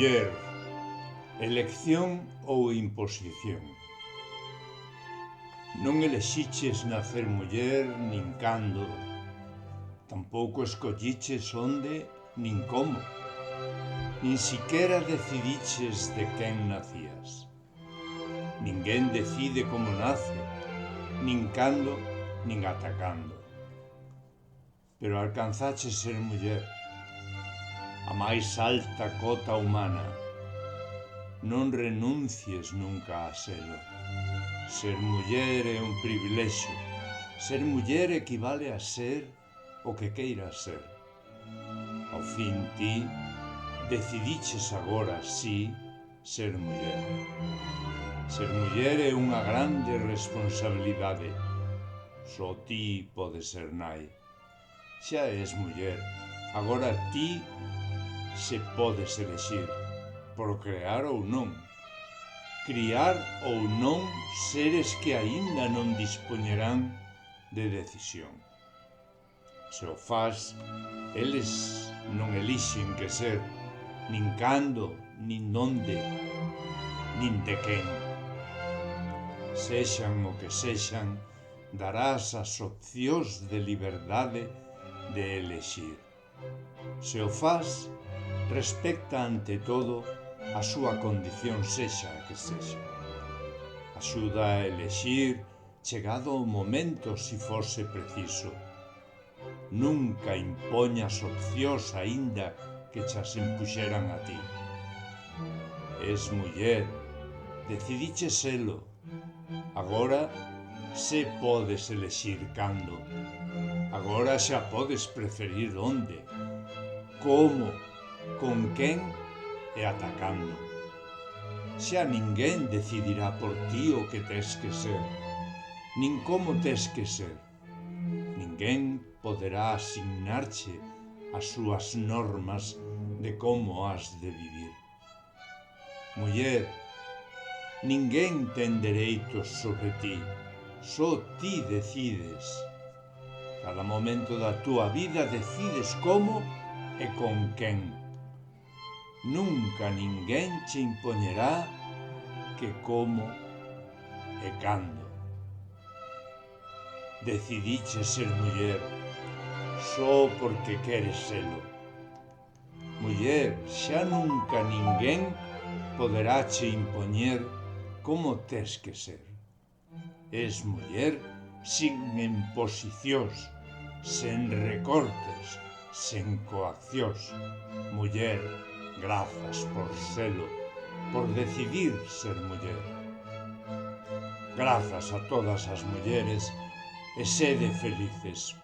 Muller, elección ou imposición? Non elexiches nacer muller nin cando, tampouco escolliches onde nin como, nin siquera decidiches de quen nacías. Ninguén decide como nace, nin cando, nin ata cando. Pero alcanzaches ser muller, a máis alta cota humana. Non renuncies nunca a selo. Ser muller é un privilexio. Ser muller equivale a ser o que queiras ser. Ao fin ti decidiches agora, sí, ser muller. Ser muller é unha grande responsabilidade. Só ti podes ser nai. Xa és muller, agora ti se podes elexir, procrear ou non, criar ou non seres que aínda non dispoñerán de decisión. Se o fas, eles non elixen que ser, nin cando, nin onde, nin de quen. Sexan o que sexan, darás as opcións de liberdade de elexir. Se o fas, respecta ante todo a súa condición sexa a que sexa. Axuda a elexir chegado o momento se fose preciso. Nunca impoñas opcións aínda que chas impuxeran a ti. Es muller, decidiches selo. Agora se podes elexir cando. Agora xa podes preferir onde, como, con quen e ata cando. Xa ninguén decidirá por ti o que tes que ser, nin como tes que ser. Ninguén poderá asignarche as súas normas de como has de vivir. Muller, ninguén ten dereitos sobre ti, só ti decides. Cada momento da túa vida decides como e con quen. Nunca ninguén che impoñerá que como e cando. Decidiches ser muller só porque queres selo. Muller, xa nunca ninguén poderá che impoñer como tes que ser. Es muller sin imposicións, sen recortes, sen coaccións. Muller, grazas por selo, por decidir ser muller. Grazas a todas as mulleres e sede felices,